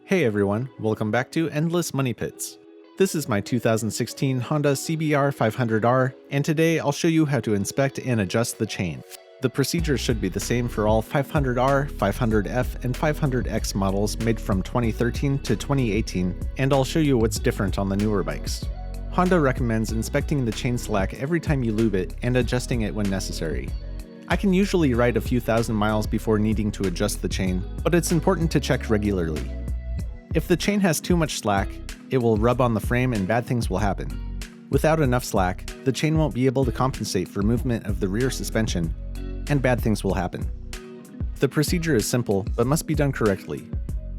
Hey everyone, welcome back to Endless Money Pits. This is my 2016 Honda CBR500R, and today I'll show you how to inspect and adjust the chain. The procedure should be the same for all 500R, 500F, and 500X models made from 2013 to 2018, and I'll show you what's different on the newer bikes. Honda recommends inspecting the chain slack every time you lube it and adjusting it when necessary. I can usually ride a few thousand miles before needing to adjust the chain, but it's important to check regularly. If the chain has too much slack, it will rub on the frame and bad things will happen. Without enough slack, the chain won't be able to compensate for movement of the rear suspension, and bad things will happen. The procedure is simple, but must be done correctly.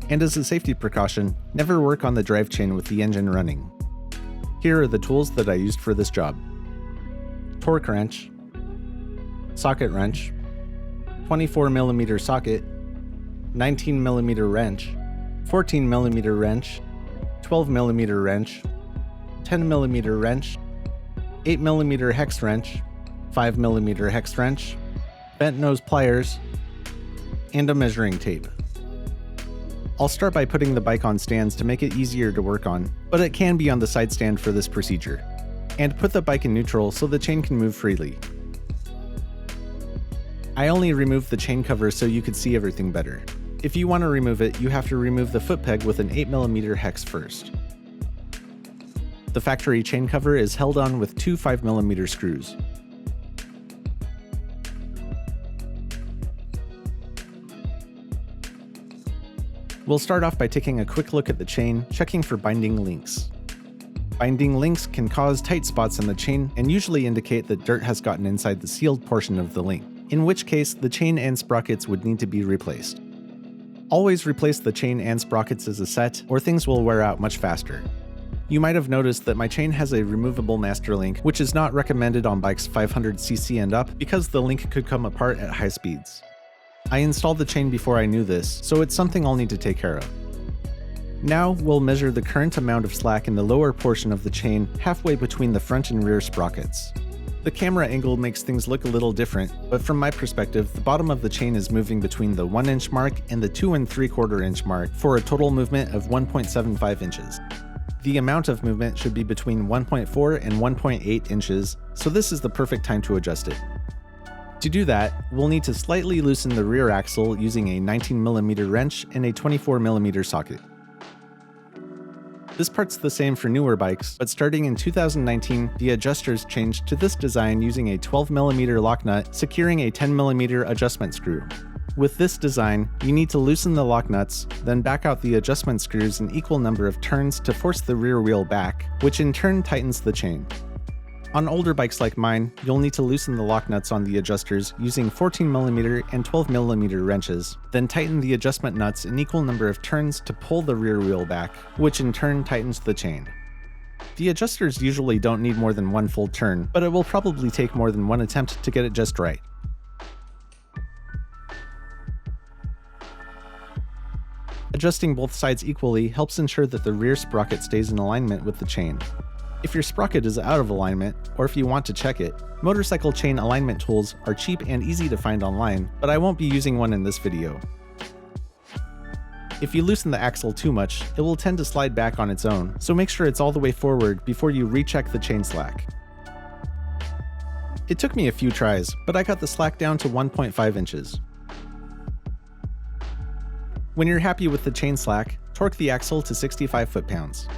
And as a safety precaution, never work on the drive chain with the engine running. Here are the tools that I used for this job. Torque wrench, socket wrench, 24mm socket, 19mm wrench, 14mm wrench, 12mm wrench, 10mm wrench, 8mm hex wrench, 5mm hex wrench, bent nose pliers, and a measuring tape. I'll start by putting the bike on stands to make it easier to work on, but it can be on the side stand for this procedure. And put the bike in neutral so the chain can move freely. I only removed the chain cover so you could see everything better. If you want to remove it, you have to remove the foot peg with an 8mm hex first. The factory chain cover is held on with two 5mm screws. We'll start off by taking a quick look at the chain, checking for binding links. Binding links can cause tight spots in the chain and usually indicate that dirt has gotten inside the sealed portion of the link, in which case the chain and sprockets would need to be replaced. Always replace the chain and sprockets as a set, or things will wear out much faster. You might have noticed that my chain has a removable master link, which is not recommended on bikes 500cc and up because the link could come apart at high speeds. I installed the chain before I knew this, so it's something I'll need to take care of. Now we'll measure the current amount of slack in the lower portion of the chain halfway between the front and rear sprockets. The camera angle makes things look a little different, but from my perspective, the bottom of the chain is moving between the 1 inch mark and the 2 3/4 inch mark for a total movement of 1.75 inches. The amount of movement should be between 1.4 and 1.8 inches, so this is the perfect time to adjust it. To do that, we'll need to slightly loosen the rear axle using a 19mm wrench and a 24mm socket. This part's the same for newer bikes, but starting in 2019, the adjusters changed to this design using a 12mm lock nut securing a 10mm adjustment screw. With this design, you need to loosen the lock nuts, then back out the adjustment screws an equal number of turns to force the rear wheel back, which in turn tightens the chain. On older bikes like mine, you'll need to loosen the lock nuts on the adjusters using 14mm and 12mm wrenches, then tighten the adjustment nuts an equal number of turns to pull the rear wheel back, which in turn tightens the chain. The adjusters usually don't need more than one full turn, but it will probably take more than one attempt to get it just right. Adjusting both sides equally helps ensure that the rear sprocket stays in alignment with the chain. If your sprocket is out of alignment, or if you want to check it, motorcycle chain alignment tools are cheap and easy to find online, but I won't be using one in this video. If you loosen the axle too much, it will tend to slide back on its own, so make sure it's all the way forward before you recheck the chain slack. It took me a few tries, but I got the slack down to 1.5 inches. When you're happy with the chain slack, torque the axle to 65 foot-pounds.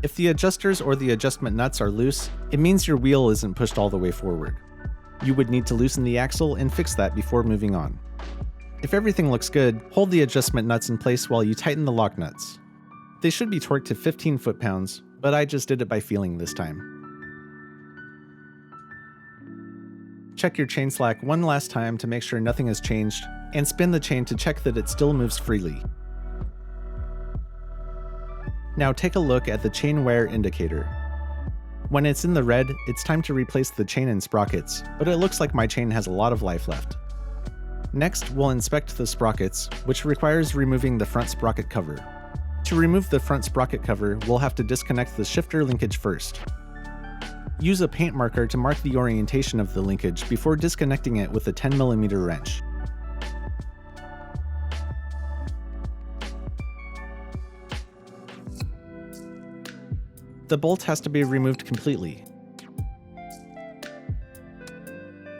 If the adjusters or the adjustment nuts are loose, it means your wheel isn't pushed all the way forward. You would need to loosen the axle and fix that before moving on. If everything looks good, hold the adjustment nuts in place while you tighten the lock nuts. They should be torqued to 15 foot-pounds, but I just did it by feeling this time. Check your chain slack one last time to make sure nothing has changed, and spin the chain to check that it still moves freely. Now take a look at the chain wear indicator. When it's in the red, it's time to replace the chain and sprockets, but it looks like my chain has a lot of life left. Next, we'll inspect the sprockets, which requires removing the front sprocket cover. To remove the front sprocket cover, we'll have to disconnect the shifter linkage first. Use a paint marker to mark the orientation of the linkage before disconnecting it with a 10mm wrench. The bolt has to be removed completely.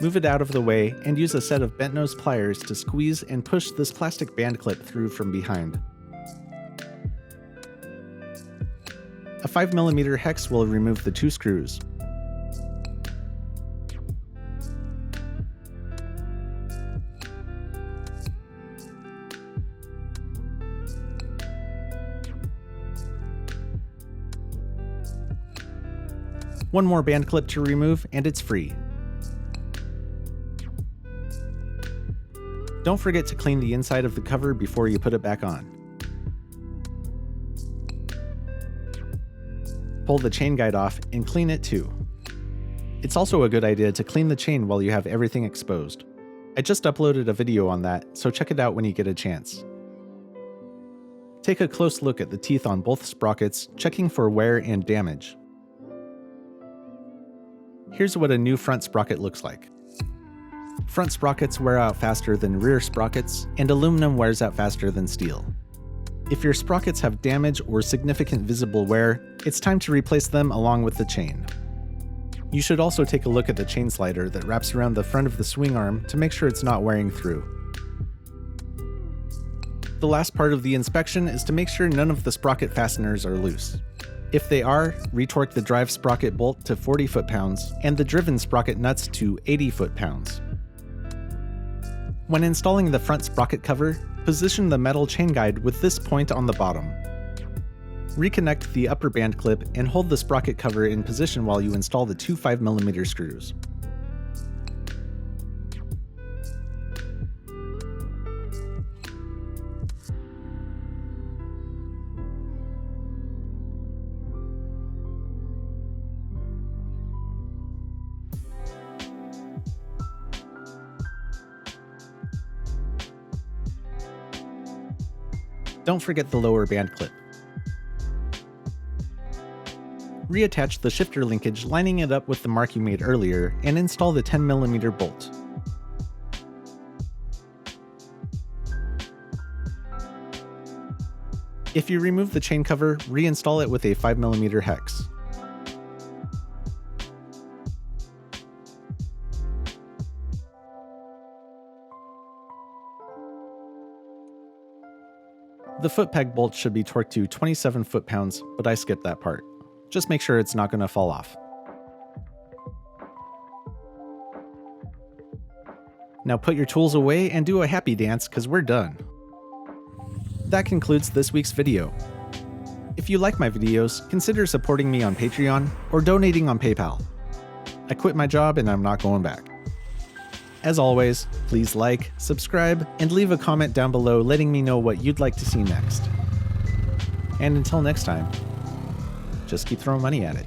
Move it out of the way and use a set of bent nose pliers to squeeze and push this plastic band clip through from behind. A 5mm hex will remove the 2 screws. One more band clip to remove and it's free. Don't forget to clean the inside of the cover before you put it back on. Pull the chain guide off and clean it too. It's also a good idea to clean the chain while you have everything exposed. I just uploaded a video on that, so check it out when you get a chance. Take a close look at the teeth on both sprockets, checking for wear and damage. Here's what a new front sprocket looks like. Front sprockets wear out faster than rear sprockets, and aluminum wears out faster than steel. If your sprockets have damage or significant visible wear, it's time to replace them along with the chain. You should also take a look at the chain slider that wraps around the front of the swing arm to make sure it's not wearing through. The last part of the inspection is to make sure none of the sprocket fasteners are loose. If they are, retorque the drive sprocket bolt to 40 foot-pounds and the driven sprocket nuts to 80 foot-pounds. When installing the front sprocket cover, position the metal chain guide with this point on the bottom. Reconnect the upper band clip and hold the sprocket cover in position while you install the 2 5mm screws. Don't forget the lower band clip. Reattach the shifter linkage, lining it up with the mark you made earlier, and install the 10mm bolt. If you remove the chain cover, reinstall it with a 5mm hex. The foot peg bolt should be torqued to 27 foot-pounds, but I skipped that part. Just make sure it's not going to fall off. Now put your tools away and do a happy dance, because we're done. That concludes this week's video. If you like my videos, consider supporting me on Patreon or donating on PayPal. I quit my job and I'm not going back. As always, please like, subscribe, and leave a comment down below letting me know what you'd like to see next. And until next time, just keep throwing money at it.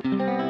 Thank you.